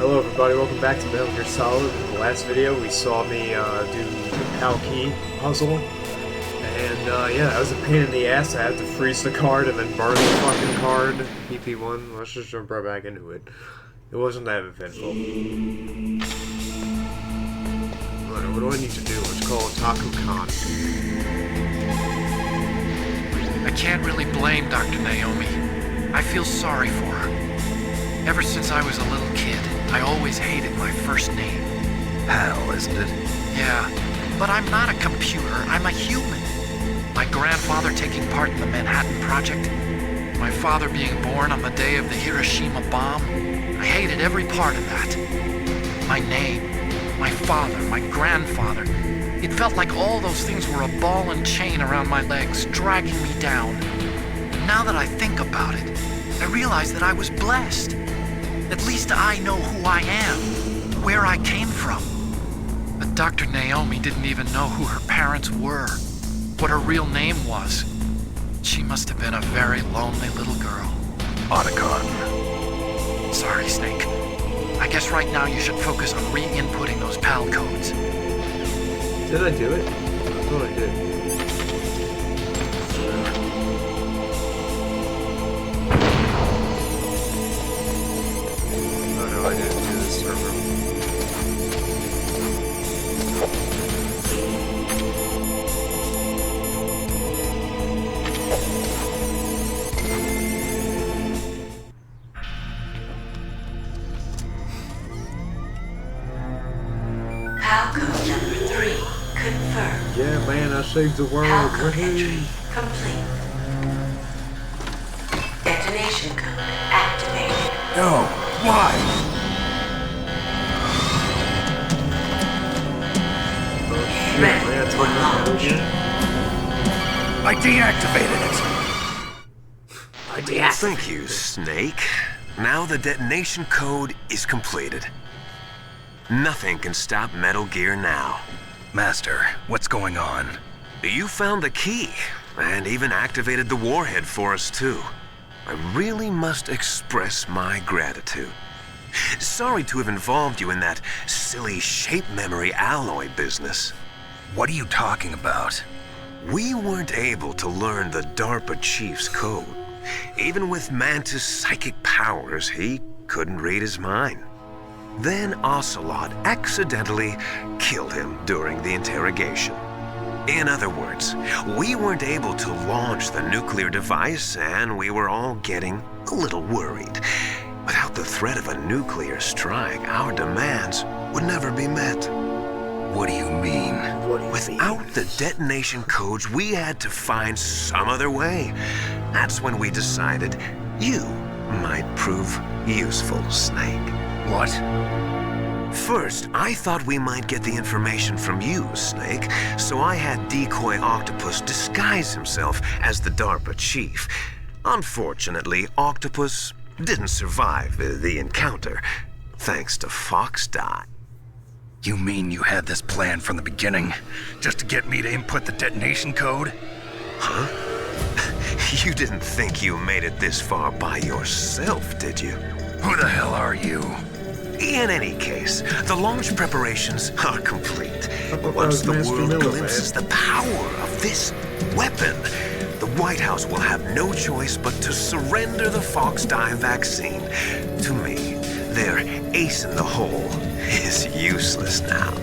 Hello everybody, welcome back to Metal Gear Solid. In the last video we saw me do the PAL key puzzle. And yeah, that was a pain in the ass. I had to freeze the card and then burn the fucking card. PP1, let's just jump right back into it. It wasn't that eventful. What do I need to do? Let's call Taku Khan. I can't really blame Dr. Naomi. I feel sorry for her. Ever since I was a little kid, I always hated my first name. PAL, isn't it? Yeah, but I'm not a computer, I'm a human. My grandfather taking part in the Manhattan Project, my father being born on the day of the Hiroshima bomb. I hated every part of that. My name, my father, my grandfather. It felt like all those things were a ball and chain around my legs, dragging me down. Now that I think about it, I realize that I was blessed. At least I know who I am, where I came from. But Dr. Naomi didn't even know who her parents were, what her real name was. She must have been a very lonely little girl. Otacon. Sorry, Snake. I guess right now you should focus on re-inputting those PAL codes. Did I do it? I thought I did. I didn't do this server. PAL code number 3 confirmed. Yeah, man, I saved the world. PAL code entry complete. Detonation code activated. No, why? Ready for launch. I deactivated it. Thank you, Snake. Now the detonation code is completed. Nothing can stop Metal Gear now. Master, what's going on? You found the key, and even activated the warhead for us, too. I really must express my gratitude. Sorry to have involved you in that silly shape memory alloy business. What are you talking about? We weren't able to learn the DARPA chief's code. Even with Mantis' psychic powers, he couldn't read his mind. Then Ocelot accidentally killed him during the interrogation. In other words, we weren't able to launch the nuclear device, and we were all getting a little worried. Without the threat of a nuclear strike, our demands would never be met. What do you mean? Without the detonation codes, we had to find some other way. That's when we decided you might prove useful, Snake. What? First, I thought we might get the information from you, Snake, so I had Decoy Octopus disguise himself as the DARPA chief. Unfortunately, Octopus didn't survive the encounter, thanks to Fox Die. You mean you had this plan from the beginning, just to get me to input the detonation code? Huh? You didn't think you made it this far by yourself, did you? Who the hell are you? In any case, the launch preparations are complete. Once the world glimpses the power of this weapon, the White House will have no choice but to surrender the Fox Die vaccine to me. Their ace in the hole is useless now.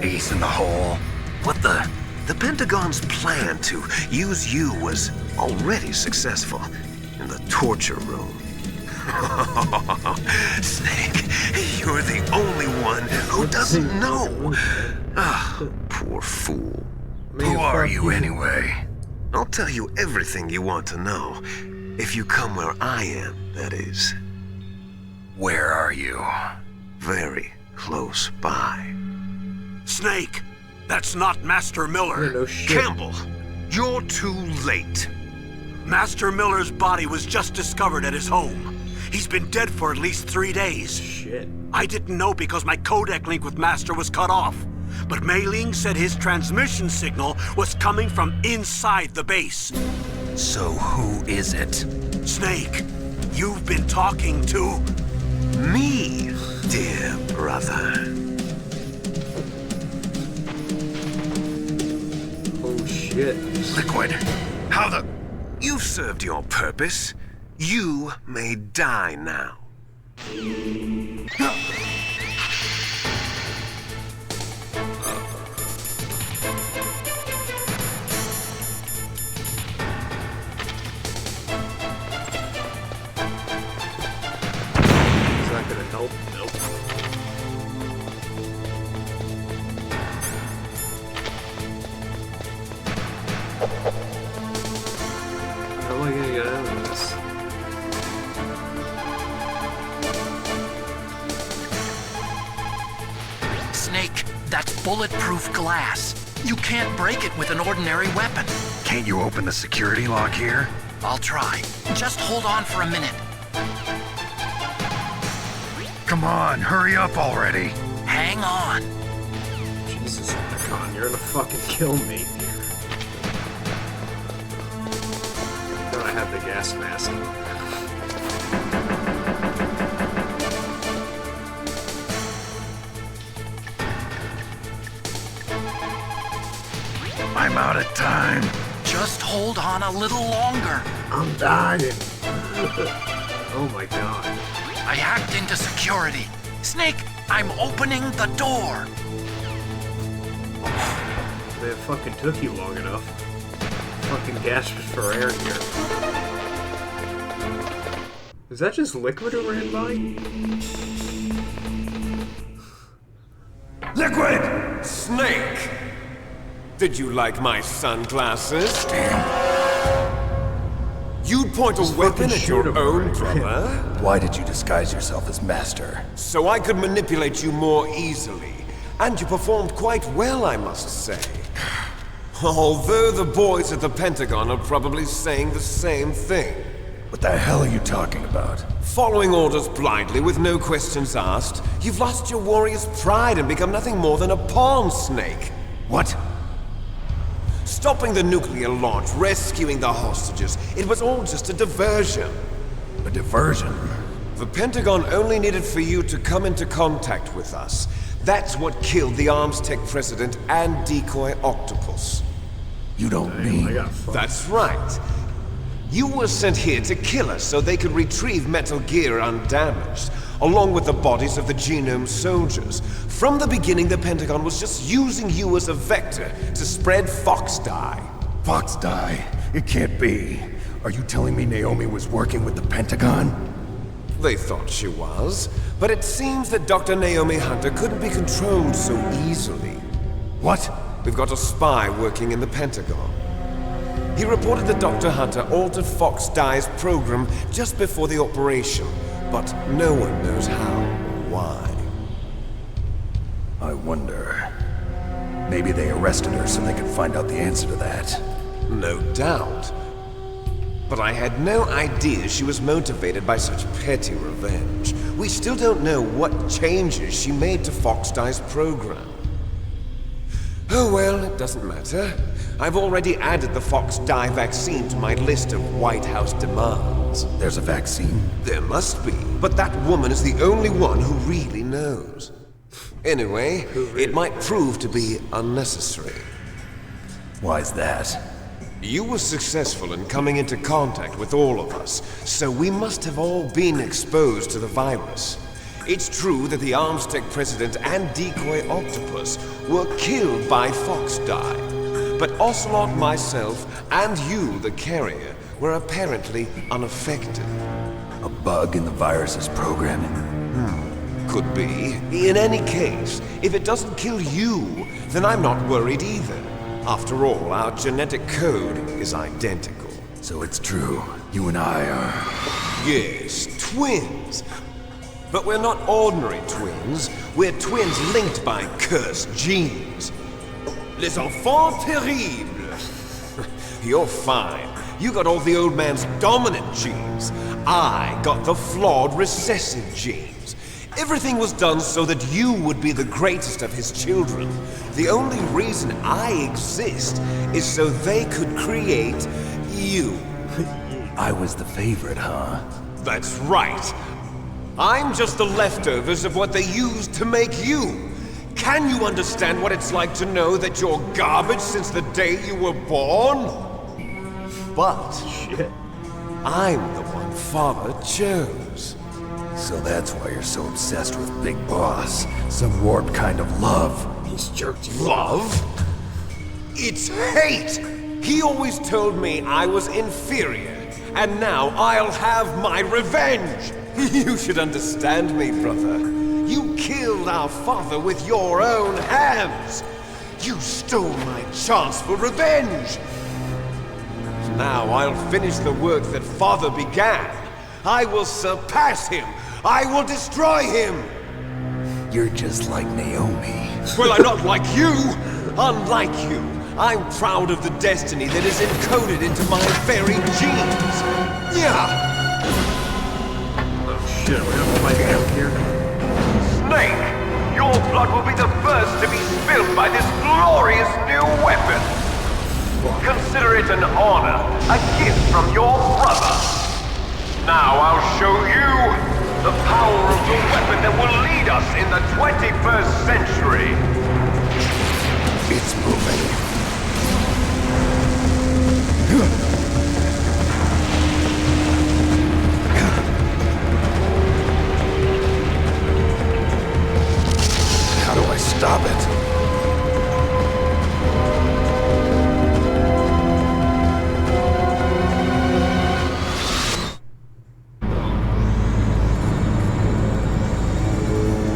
Ace in the hole? What the? The Pentagon's plan to use you was already successful in the torture room. Snake, you're the only one who doesn't know. Ah, poor fool. Who are you anyway? I'll tell you everything you want to know. If you come where I am, that is. Where are you? Very close by. Snake, that's not Master Miller. No shit. Campbell, you're too late. Master Miller's body was just discovered at his home. He's been dead for at least 3 days. Shit. I didn't know because my codec link with Master was cut off. But Mei Ling said his transmission signal was coming from inside the base. So who is it? Snake, you've been talking to... Me? dear brother. Oh shit. Liquid, how the... You've served your purpose. You may die now. Is that gonna help? Nope. How am I gonna get out of this? Snake, that's bulletproof glass. You can't break it with an ordinary weapon. Can't you open the security lock here? I'll try. Just hold on for a minute. Come on, hurry up already. Hang on. Jesus, Con, you're gonna fucking kill me. Thought I had the gas mask. I'm out of time. Just hold on a little longer. I'm dying. Oh my god. I hacked into security. Snake, I'm opening the door. It fucking took you long enough. Fucking gasped for air here. Is that just Liquid who ran by? Liquid! Snake! Did you like my sunglasses? You'd point a weapon fucking at your shoot him, own right? brother? Why did you disguise yourself as Master? So I could manipulate you more easily. And you performed quite well, I must say. Although the boys at the Pentagon are probably saying the same thing. What the hell are you talking about? Following orders blindly with no questions asked, you've lost your warrior's pride and become nothing more than a pawn, Snake. What? Stopping the nuclear launch, rescuing the hostages, it was all just a diversion. A diversion? The Pentagon only needed for you to come into contact with us. That's what killed the Armstech president and decoy octopus. You don't I mean... got fucked. That's right. You were sent here to kill us so they could retrieve Metal Gear undamaged, along with the bodies of the Genome soldiers. From the beginning, the Pentagon was just using you as a vector to spread Fox dye. Fox die? It can't be. Are you telling me Naomi was working with the Pentagon? They thought she was, but it seems that Dr. Naomi Hunter couldn't be controlled so easily. What? We've got a spy working in the Pentagon. He reported that Dr. Hunter altered Fox Dye's program just before the operation, but no one knows how or why. I wonder... Maybe they arrested her so they could find out the answer to that. No doubt. But I had no idea she was motivated by such petty revenge. We still don't know what changes she made to Fox Dye's program. Oh well, it doesn't matter. I've already added the Fox Dye vaccine to my list of White House demands. There's a vaccine? There must be, but that woman is the only one who really knows. Anyway, it might prove to be unnecessary. Why's that? You were successful in coming into contact with all of us, so we must have all been exposed to the virus. It's true that the Armstech president and decoy octopus were killed by Fox Dye, but Ocelot, myself, and you, the carrier, were apparently unaffected. A bug in the virus's programming? Could be. In any case, if it doesn't kill you, then I'm not worried either. After all, our genetic code is identical. So it's true. You and I are... Yes, twins. But we're not ordinary twins. We're twins linked by cursed genes. Les enfants terribles. You're fine. You got all the old man's dominant genes. I got the flawed recessive genes. Everything was done so that you would be the greatest of his children. The only reason I exist is so they could create you. I was the favorite, huh? That's right. I'm just the leftovers of what they used to make you. Can you understand what it's like to know that you're garbage since the day you were born? But Shit. I'm the one Father chose. So that's why you're so obsessed with Big Boss. Some warped kind of love. He's jerked you. Love? It's hate! He always told me I was inferior, and now I'll have my revenge! You should understand me, brother. You killed our father with your own hands! You stole my chance for revenge! Now I'll finish the work that Father began. I will surpass him! I will destroy him! You're just like Naomi. Well, I'm not like you! Unlike you, I'm proud of the destiny that is encoded into my very genes! Yeah! Oh shit, we're gonna fight out here. Snake! Your blood will be the first to be spilled by this glorious new weapon! Consider it an honor, a gift from your brother! Now I'll show you the power of the weapon that will lead us in the 21st century! It's moving. How do I stop it?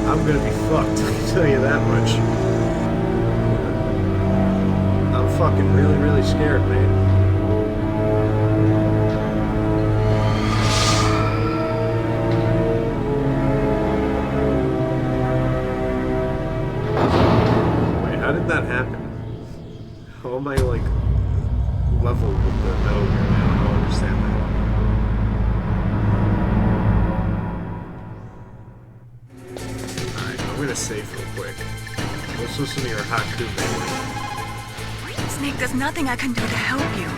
I'm gonna be fucked, I can tell you that much. I'm fucking really, really scared, man. Wait, how did that happen? How am I, like, level with the Metal Gear now? I don't understand that. I'm gonna save real quick. Let's listen to your Haku memory. Snake, there's nothing I can do to help you.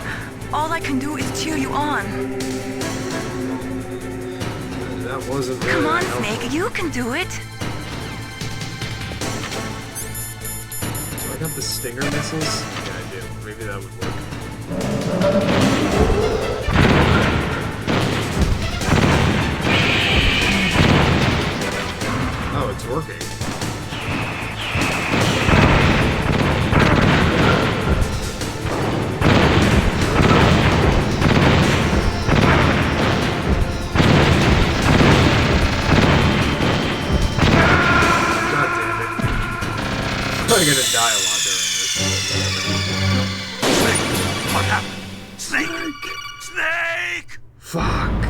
All I can do is cheer you on. That wasn't really Come on, helpful. Snake, you can do it. Do I got the Stinger missiles? Yeah, I do. Maybe that would work. Oh, it's working. I'm gonna die a lot during this. Snake! What happened? Snake! Snake! Fuck.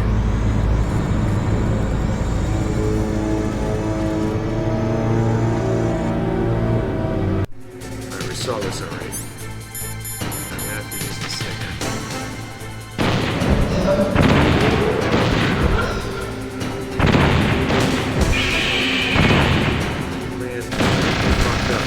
Alright, we saw this already. I'm gonna have to use the stinger. Man, fucked up.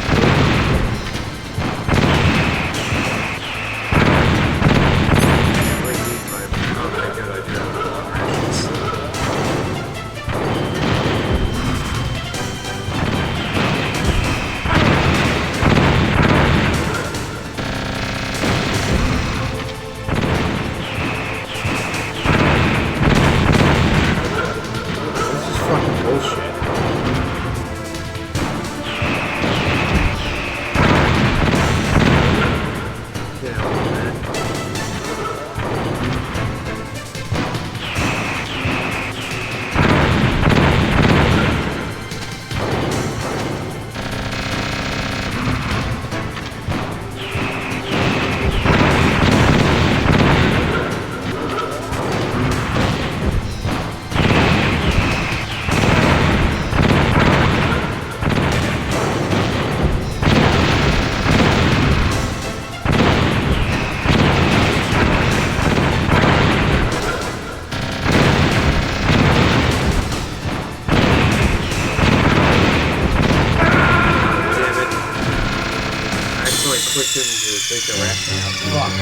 clicked in to take the rat out. Fuck.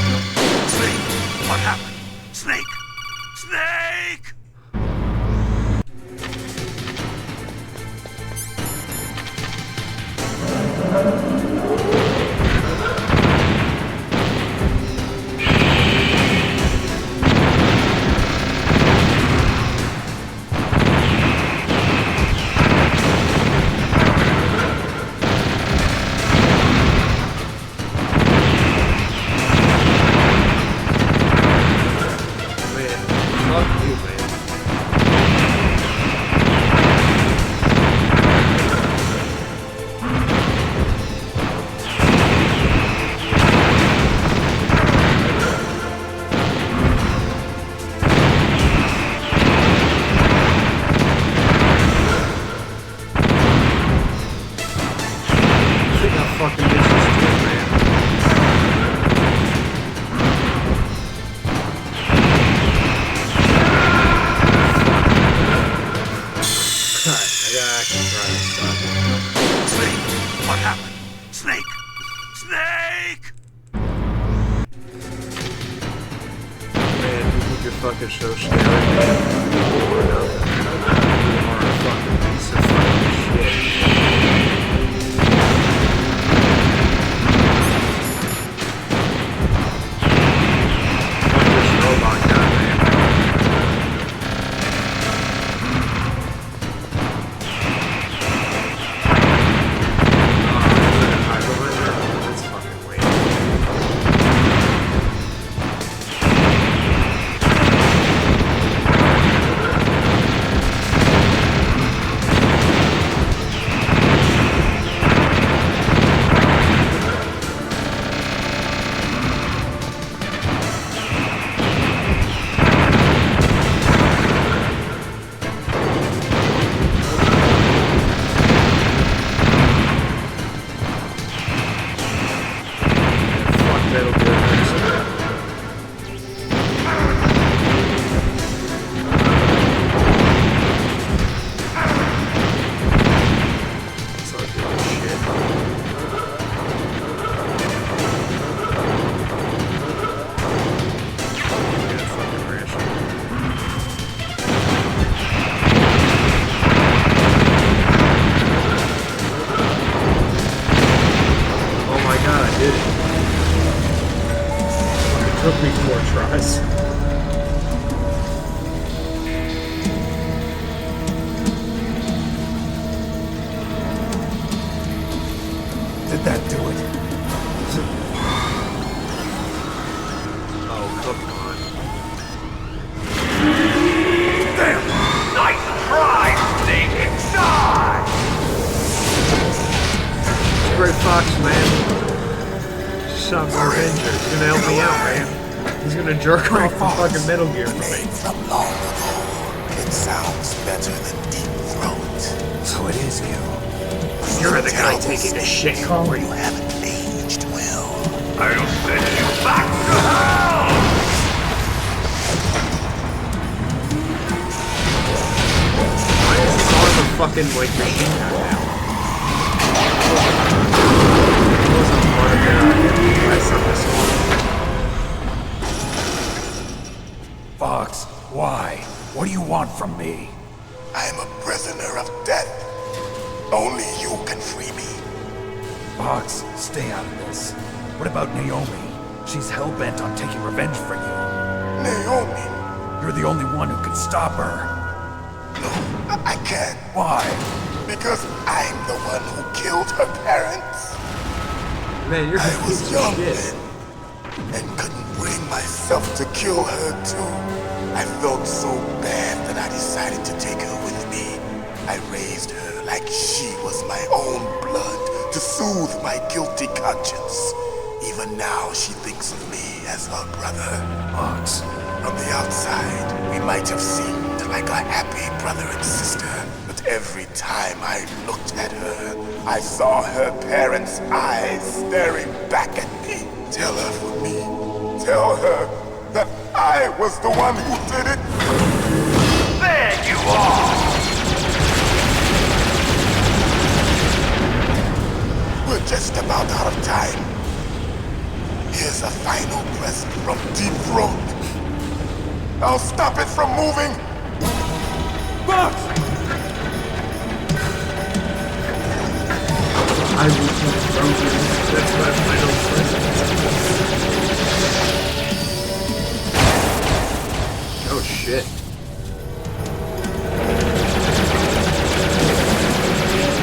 Snake! What happened? Snake! Snake! fucking so scary. Or a fucking piece of fucking shit. Took me 4 tries. Did that do it? Oh, come on. Damn! Nice try, Snake! Die! Great Fox, man. Some Avenger. He's gonna help me out, man. He's gonna jerk off the fucking Metal Gear for me. From long ago, it sounds better than Deep Throat. So it is you. You're the guy taking a shit call. You haven't aged well. I'll send you back to hell! Why is this arm a fucking, like, machine gun now? It wasn't part of the last time I saw it. Fox, why? What do you want from me? I am a prisoner of death. Only you can free me. Fox, stay out of this. What about Naomi? She's hell-bent on taking revenge for you. Naomi? You're the only one who can stop her. No, I can't. Why? Because I'm the one who killed her parents. Man, you're I a was piece young of shit. then, and couldn't bring myself to kill her too. I felt so bad that I decided to take her with me. I raised her like she was my own blood to soothe my guilty conscience. Even now, she thinks of me as her brother. Fox. From the outside, we might have seemed like a happy brother and sister, but every time I looked at her, I saw her parents' eyes staring back at me. Tell her for me. Tell her that I was the one who did it. There you are! We're just about out of time. Here's a final present from Deep Throat. I'll stop it from moving. Fox! I will confront you. That's my final present. Oh shit.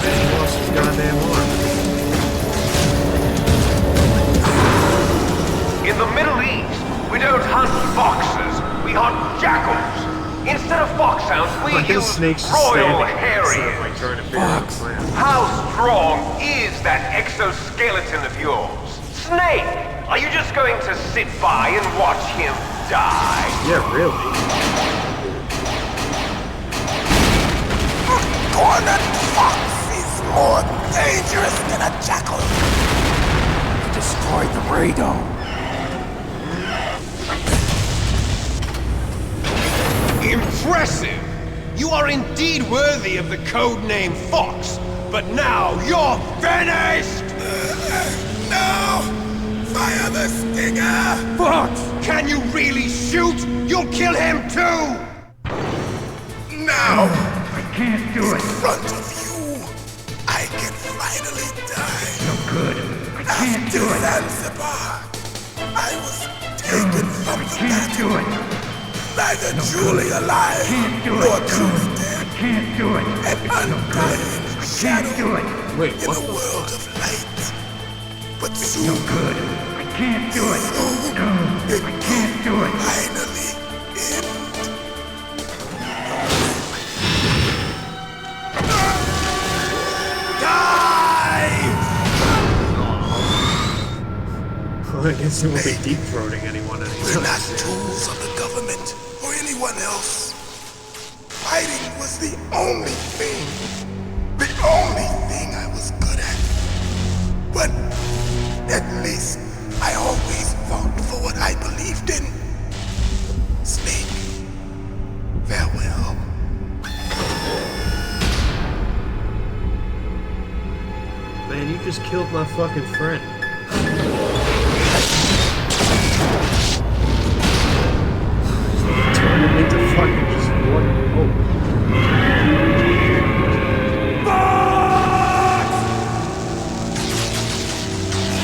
Man, he lost his goddamn arm. In the Middle East, we don't hunt foxes, we hunt jackals. Instead of foxhounds, we Like his use snake's just royal standing there, instead of, harriers. like, trying to figure out a plan. How strong is that exoskeleton of yours? Snake, are you just going to sit by and watch him die? Yeah, really. Cornered fox is more dangerous than a jackal. You destroyed the radome. Impressive! You are indeed worthy of the codename Fox, but now you're finished! No! Fire the stinger! Fox, can you really shoot? You'll kill him too! Now! I can't do In it. front of you, I can finally die. No good. I can't do it. Zanzibar, I was taken from the Can't do battle. it. Neither truly alive Can't do nor it. truly dead. Can't do it. An undying shadow Can't do it. Wait, in what a the world of light. But No soon good. I can't do it. No, it I can't do it. finally end. Well, I guess he won't be deep-throating anyone We're anytime not soon. tools of the government or anyone else. Fighting was the only thing I was good at. But at least I always fought for what I believed in. Snake, farewell. Man, you just killed my fucking friend. Turn him into fucking just one. Oh.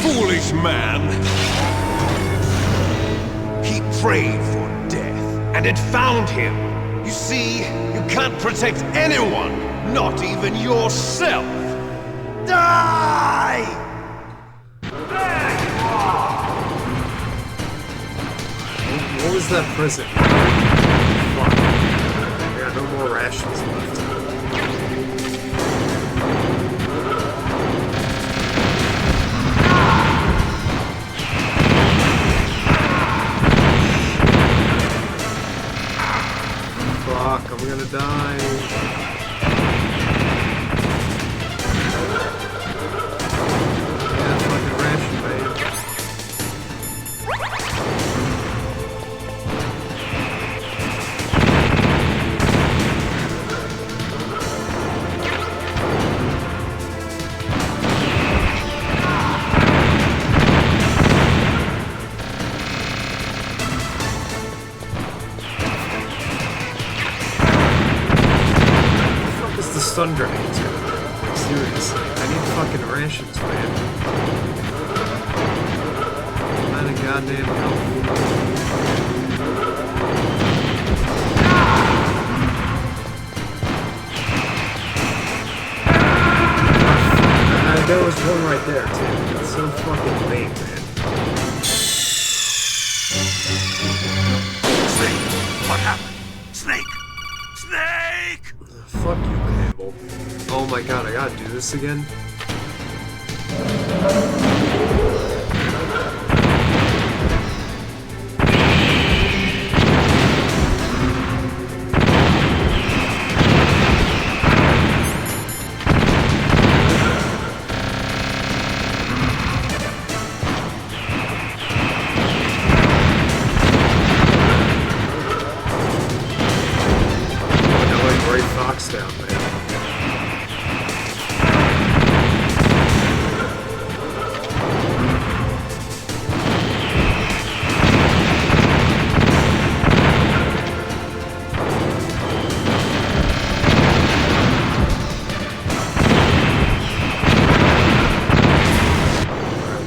Foolish man! He prayed for death, and it found him. You see, you can't protect anyone, not even yourself. Die! What was that prison? Fuck. I got no more rations left. Fuck, I'm gonna die. Yeah, fucking ration, babe. The stun grenades are like, seriously, I need fucking rations, man. I'm out of goddamn health. There was one right there too. That's so fucking lame, man. Snake, what happened? Snake! Snake! Fuck you, Campbell. Oh my god, I gotta do this again? Fox down there.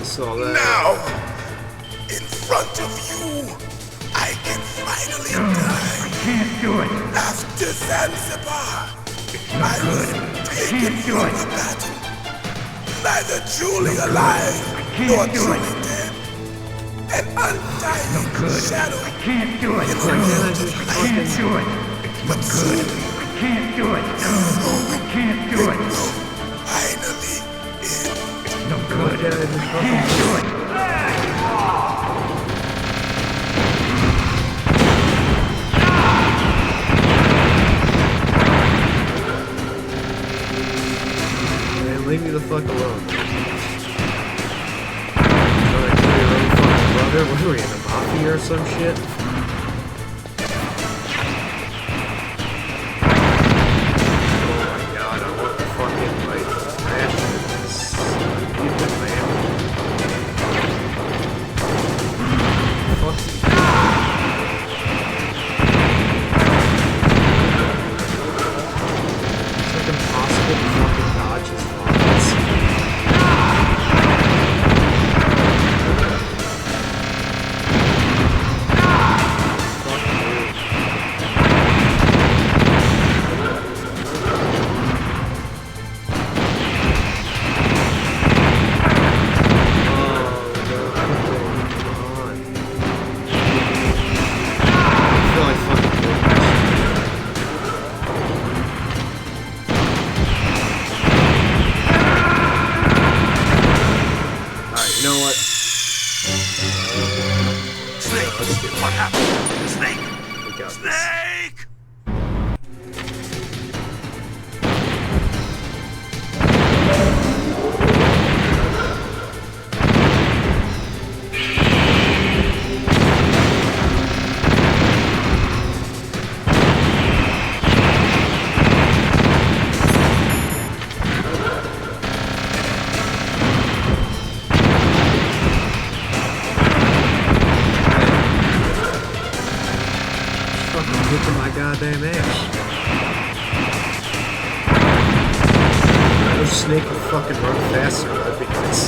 Saw that. Now, in front of you, I can finally die. I can't do it. After Zanzibar, I was taken from the battle. Neither truly alive nor truly dead. An undying shadow I can't do it. in a world of I can't light. do it. But soon, I can't do it. I can't do it it. will finally end. No good. I can't do it. Man, leave me the fuck alone. Trying to kill your own fucking brother? What are we in a mafia or some shit? Oh my god, I want the fucking, like, rations. Keep it, man. fucking dodge his bullets. Goddamn ass. I wish Snake would fucking run faster, that'd be nice.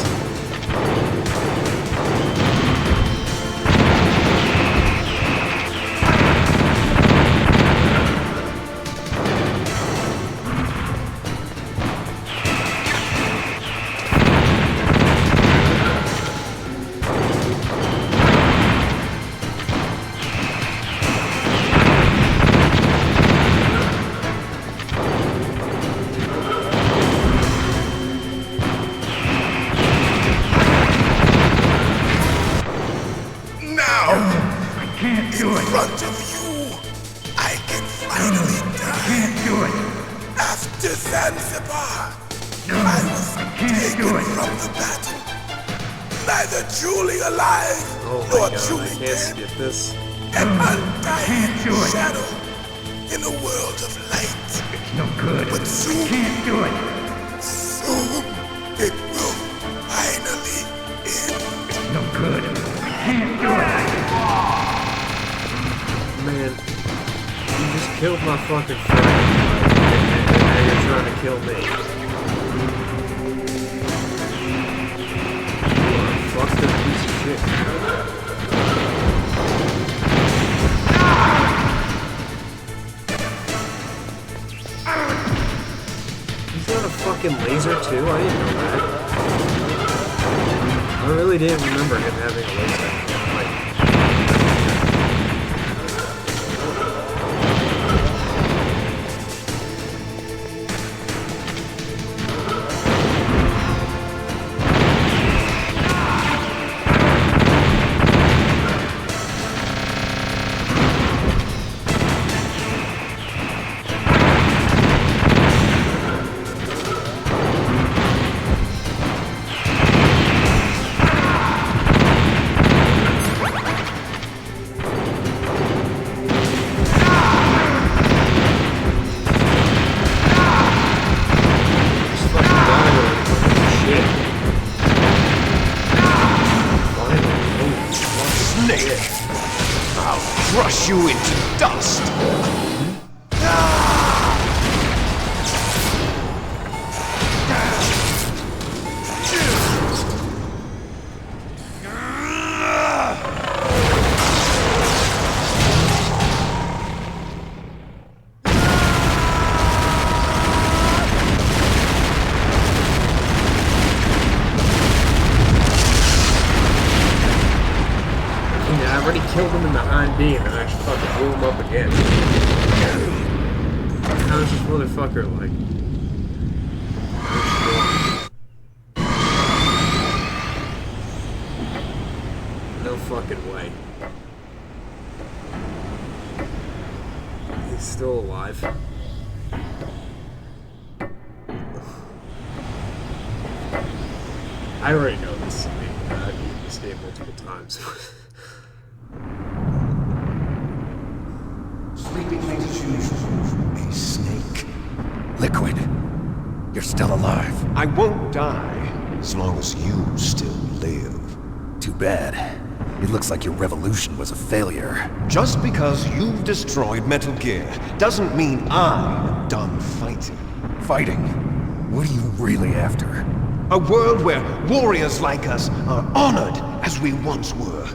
Killed my fucking friend, and now you're trying to kill me. You are a fucked up piece of shit. He's got a fucking laser too? I didn't know that. I really didn't remember him having a laser. Crush you into dust! I already killed him in the hind beam and I just fucking blew him up again. How's this motherfucker like? No fucking way. He's still alive. I already know this. I mean, I've used this game multiple times. Sleeping a snake. Liquid. You're still alive. I won't die as long as you still live. Too bad. It looks like your revolution was a failure. Just because you've destroyed Metal Gear doesn't mean I'm done fighting. Fighting? What are you really after? A world where warriors like us are honored as we once were,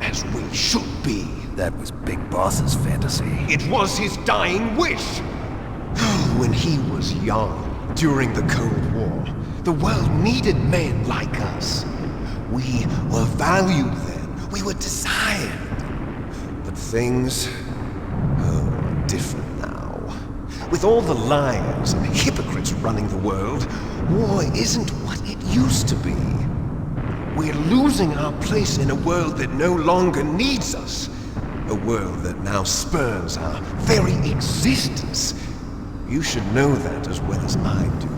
as we should be. That was Big Boss's fantasy. It was his dying wish. When he was young, during the Cold War, the world needed men like us. We were valued then. We were desired. But things are different now. With all the liars and hypocrites running the world, war isn't what it used to be. We're losing our place in a world that no longer needs us. A world that now spurns our very existence. You should know that as well as I do.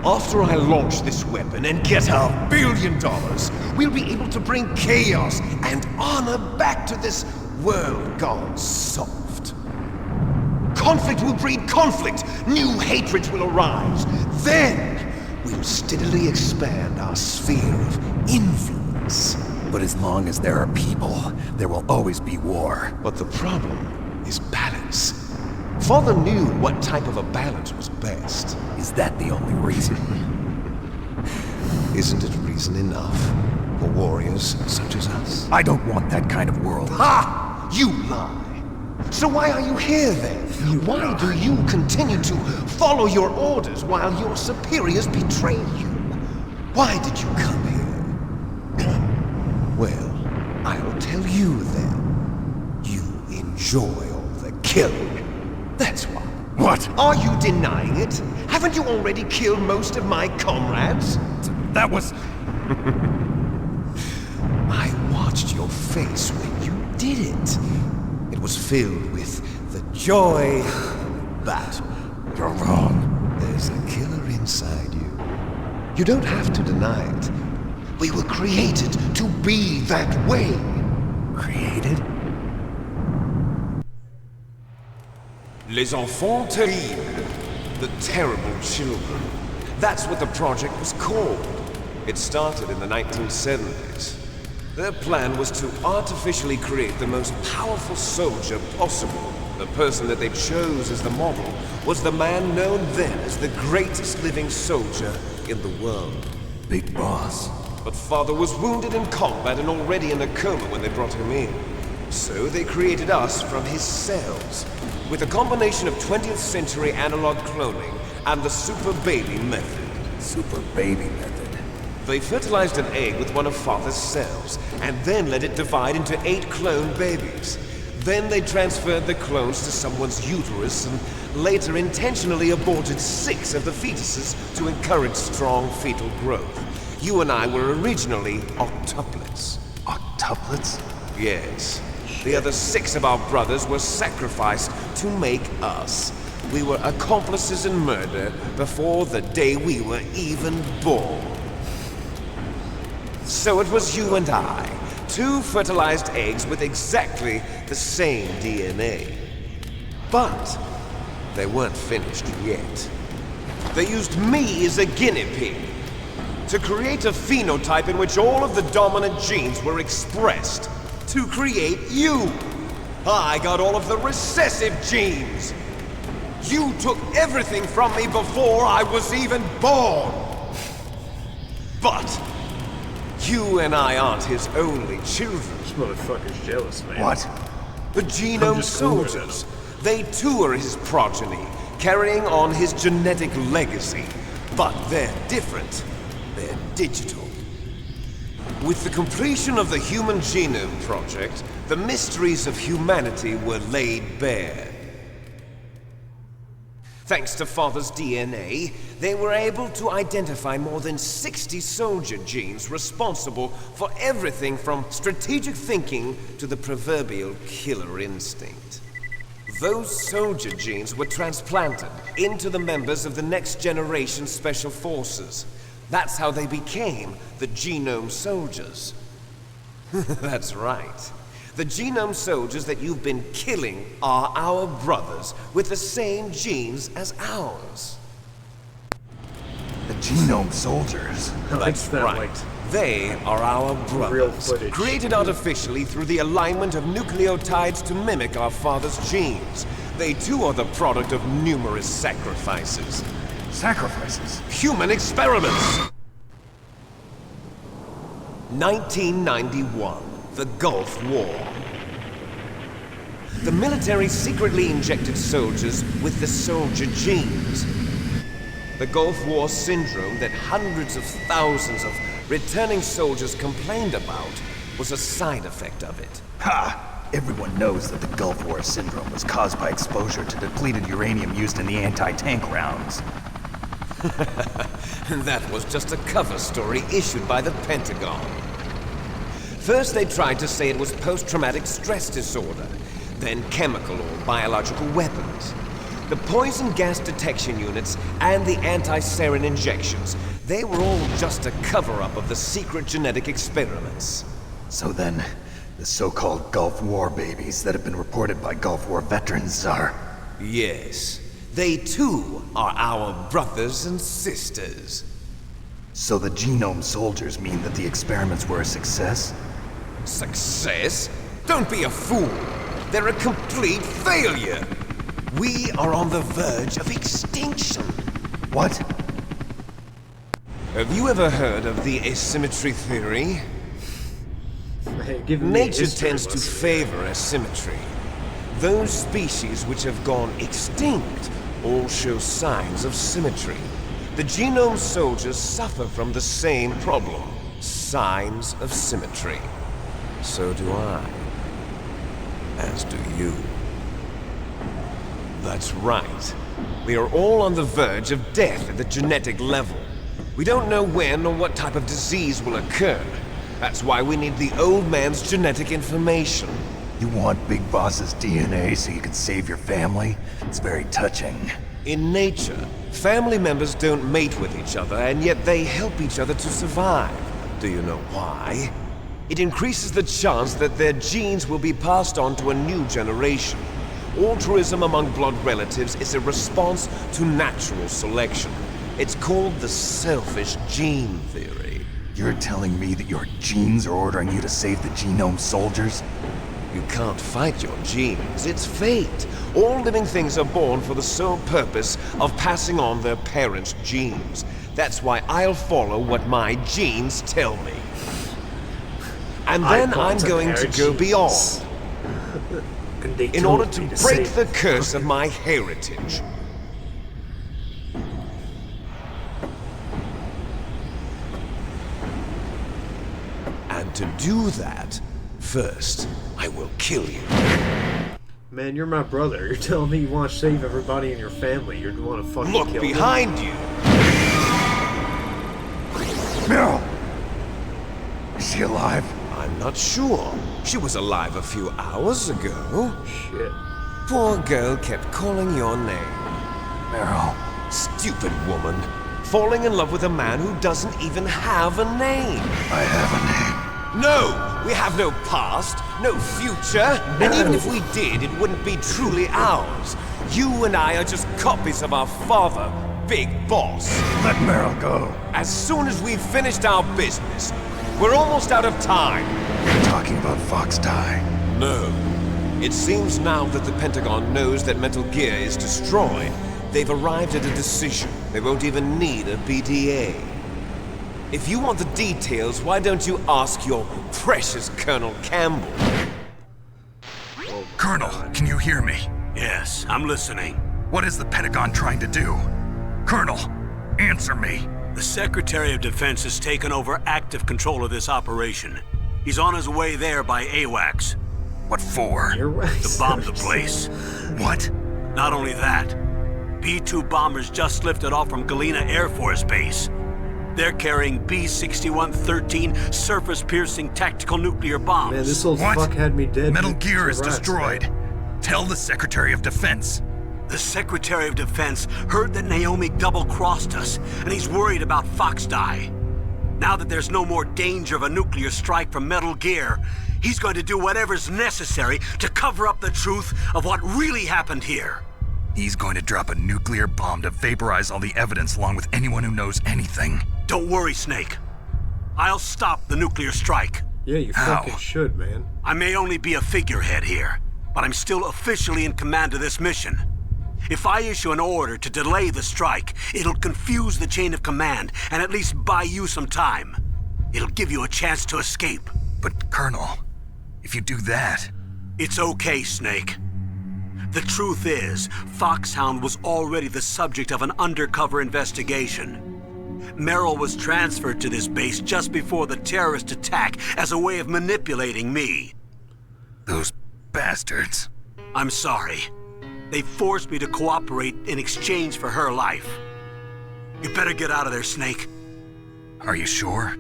After I launch this weapon and get our $1 billion, we'll be able to bring chaos and honor back to this world gone soft. Conflict will breed conflict. New hatreds will arise. Then, we'll steadily expand our sphere of influence. But as long as there are people, there will always be war. But the problem is balance. Father knew what type of a balance was best. Is that the only reason? Isn't it reason enough for warriors such as us? I don't want that kind of world. Ha! You lie! So why are you here then? Why do you continue to follow your orders while your superiors betray you? Why did you come here? Well, I'll tell you then. You enjoy all the killing. That's why. What? Are you denying it? Haven't you already killed most of my comrades? That was... I watched your face when you did it. It was filled with the joy of battle. You're wrong. There's a killer inside you. You don't have to deny it. We were created to be that way. Created? Les enfants terribles. The terrible children. That's what the project was called. It started in the 1970s. Their plan was to artificially create the most powerful soldier possible. The person that they chose as the model was the man known then as the greatest living soldier in the world. Big Boss. But Father was wounded in combat and already in a coma when they brought him in. So they created us from his cells, with a combination of 20th century analog cloning and the super baby method. Super baby method. They fertilized an egg with one of Father's cells, and then let it divide into 8 clone babies. Then they transferred the clones to someone's uterus and later intentionally aborted 6 of the fetuses to encourage strong fetal growth. You and I were originally octuplets. Octuplets? Yes. The other 6 of our brothers were sacrificed to make us. We were accomplices in murder before the day we were even born. So it was you and I, 2 fertilized eggs with exactly the same DNA. But they weren't finished yet. They used me as a guinea pig to create a phenotype in which all of the dominant genes were expressed. To create you. I got all of the recessive genes. You took everything from me before I was even born. But you and I aren't his only children. This motherfucker's jealous, man. What? The genome soldiers. They too are his progeny, carrying on his genetic legacy. But they're different. They're digital. With the completion of the Human Genome Project, the mysteries of humanity were laid bare. Thanks to Father's DNA, they were able to identify more than 60 soldier genes responsible for everything from strategic thinking to the proverbial killer instinct. Those soldier genes were transplanted into the members of the next generation Special Forces. That's how they became the Genome Soldiers. That's right. The Genome Soldiers that you've been killing are our brothers with the same genes as ours. The Genome Soldiers? That's right. They are our brothers, created artificially through the alignment of nucleotides to mimic our father's genes. They too are the product of numerous sacrifices. Sacrifices? Human experiments! 1991, the Gulf War. The military secretly injected soldiers with the soldier genes. The Gulf War syndrome that hundreds of thousands of returning soldiers complained about was a side effect of it. Ha! Everyone knows that the Gulf War syndrome was caused by exposure to depleted uranium used in the anti-tank rounds. That was just a cover story issued by the Pentagon. First they tried to say it was post-traumatic stress disorder, then chemical or biological weapons. The poison gas detection units and the anti-sarin injections, they were all just a cover-up of the secret genetic experiments. So then, the so-called Gulf War babies that have been reported by Gulf War veterans are... Yes. They too are our brothers and sisters. So the genome soldiers mean that the experiments were a success? Success? Don't be a fool! They're a complete failure! We are on the verge of extinction! What? Have you ever heard of the asymmetry theory? Hey, give me a Nature history tends to lesson. favor asymmetry. Those species which have gone extinct all show signs of symmetry. The genome soldiers suffer from the same problem. Signs of symmetry. So do I. As do you. That's right. We are all on the verge of death at the genetic level. We don't know when or what type of disease will occur. That's why we need the old man's genetic information. You want Big Boss's DNA so you can save your family? It's very touching. In nature, family members don't mate with each other, and yet they help each other to survive. Do you know why? It increases the chance that their genes will be passed on to a new generation. Altruism among blood relatives is a response to natural selection. It's called the selfish gene theory. You're telling me that your genes are ordering you to save the genome soldiers? You can't fight your genes. It's fate. All living things are born for the sole purpose of passing on their parents' genes. That's why I'll follow what my genes tell me. And then I'm going to go beyond. In order to break the curse of my heritage. And to do that, first, I will kill you. Man, you're my brother. You're telling me you want to save everybody in your family. You want to fucking Look kill behind them? you. Meryl! Is she alive? I'm not sure. She was alive a few hours ago. Shit. Poor girl kept calling your name. Meryl. Stupid woman. Falling in love with a man who doesn't even have a name. I have a name. No! We have no past, no future, and even if we did, it wouldn't be truly ours. You and I are just copies of our father, Big Boss. Let Meryl go. As soon as we've finished our business, we're almost out of time. You're talking about Fox Die. No. It seems now that the Pentagon knows that Metal Gear is destroyed. They've arrived at a decision. They won't even need a BDA. If you want the details, why don't you ask your precious Colonel Campbell? Colonel, can you hear me? Yes, I'm listening. What is the Pentagon trying to do? Colonel, answer me. The Secretary of Defense has taken over active control of this operation. He's on his way there by AWACS. What for? To bomb the place. What? Not only that, B-2 bombers just lifted off from Galena Air Force Base. They're carrying B-6113 surface-piercing tactical nuclear bombs. Man, this old What? fuck had me dead. Metal to Gear is rats, destroyed. man. Tell the Secretary of Defense. The Secretary of Defense heard that Naomi double-crossed us, and he's worried about Fox Die. Now that there's no more danger of a nuclear strike from Metal Gear, he's going to do whatever's necessary to cover up the truth of what really happened here. He's going to drop a nuclear bomb to vaporize all the evidence along with anyone who knows anything. Don't worry, Snake. I'll stop the nuclear strike. Yeah, you How? fucking should, man. I may only be a figurehead here, but I'm still officially in command of this mission. If I issue an order to delay the strike, it'll confuse the chain of command and at least buy you some time. It'll give you a chance to escape. But, Colonel, if you do that... It's okay, Snake. The truth is, Foxhound was already the subject of an undercover investigation. Merrill was transferred to this base just before the terrorist attack as a way of manipulating me. Those bastards. I'm sorry. They forced me to cooperate in exchange for her life. You better get out of there, Snake. Are you sure?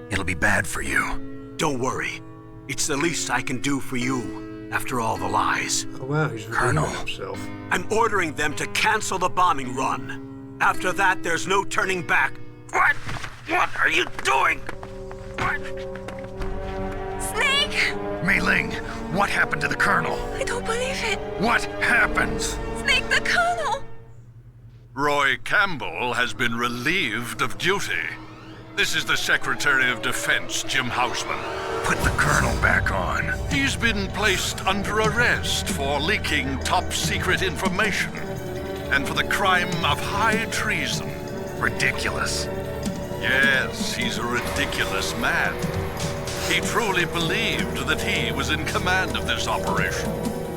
It'll be bad for you. Don't worry. It's the least I can do for you, after all the lies. Oh wow, he's Colonel. redeeming himself. I'm ordering them to cancel the bombing run. After that, there's no turning back. What? What are you doing? What? Snake! Mei Ling, what happened to the Colonel? I don't believe it. What happens? Snake, the Colonel! Roy Campbell has been relieved of duty. This is the Secretary of Defense, Jim Houseman. Put the Colonel back on. He's been placed under arrest for leaking top-secret information and for the crime of high treason. Ridiculous. Yes, he's a ridiculous man. He truly believed that he was in command of this operation.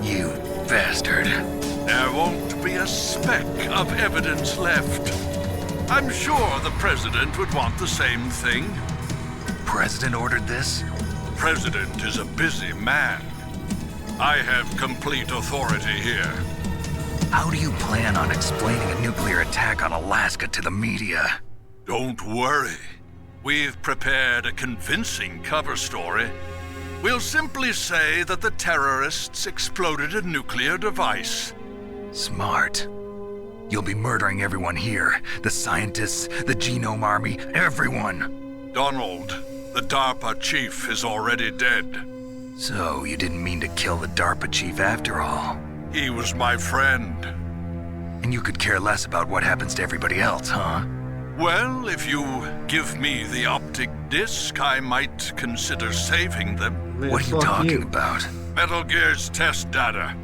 You bastard. There won't be a speck of evidence left. I'm sure the President would want the same thing. President ordered this? President is a busy man. I have complete authority here. How do you plan on explaining a nuclear attack on Alaska to the media? Don't worry. We've prepared a convincing cover story. We'll simply say that the terrorists exploded a nuclear device. Smart. You'll be murdering everyone here. The scientists, the Genome Army, everyone. Donald, the DARPA chief, is already dead. So, you didn't mean to kill the DARPA chief after all? He was my friend. And you could care less about what happens to everybody else, huh? Well, if you give me the optic disc, I might consider saving them. Man, what are you fuck talking about? Metal Gear's test data.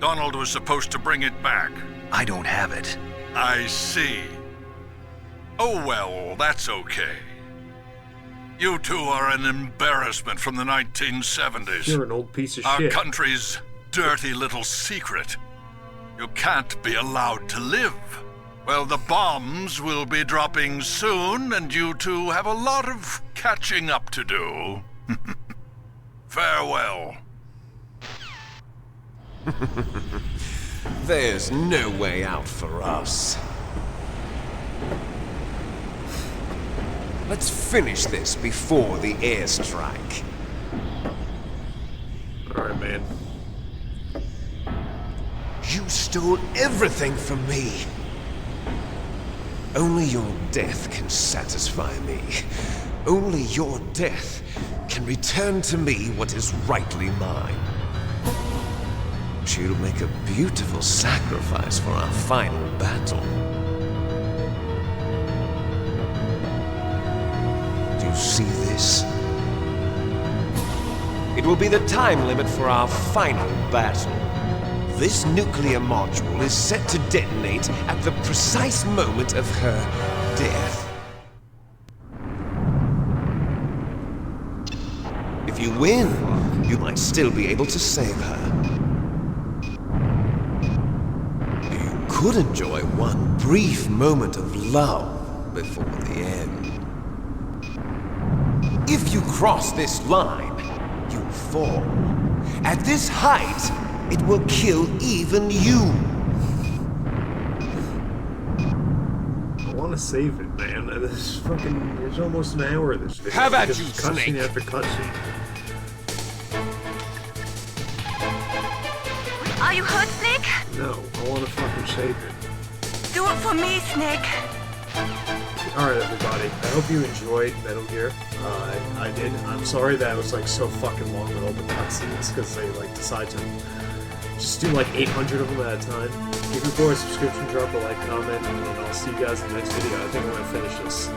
Donald was supposed to bring it back. I don't have it. I see. Oh well, that's okay. You two are an embarrassment from the 1970s. You're an old piece of Our shit. country's dirty little secret. You can't be allowed to live. Well, the bombs will be dropping soon, and you two have a lot of catching up to do. Farewell. There's no way out for us. Let's finish this before the airstrike. Alright, man. You stole everything from me. Only your death can satisfy me. Only your death can return to me what is rightly mine. She'll make a beautiful sacrifice for our final battle. Do you see this? It will be the time limit for our final battle. This nuclear module is set to detonate at the precise moment of her death. If you win, you might still be able to save her. You could enjoy one brief moment of love before the end. If you cross this line, you fall. At this height, it will kill even you. I want to save it, man. This fucking... There's almost an hour of this video. Have at because you, it's cutscene Snake. after cutscene. Are you hurt, Snake? No, I want to fucking save it. Do it for me, Snake. Alright, everybody. I hope you enjoyed Metal Gear. I did. I'm sorry that it was like so fucking long with all the cutscenes because they like decide to just do like 800 of them at a time. Give your boy a subscription, drop a like, comment, and I'll see you guys in the next video. I think I'm gonna finish this.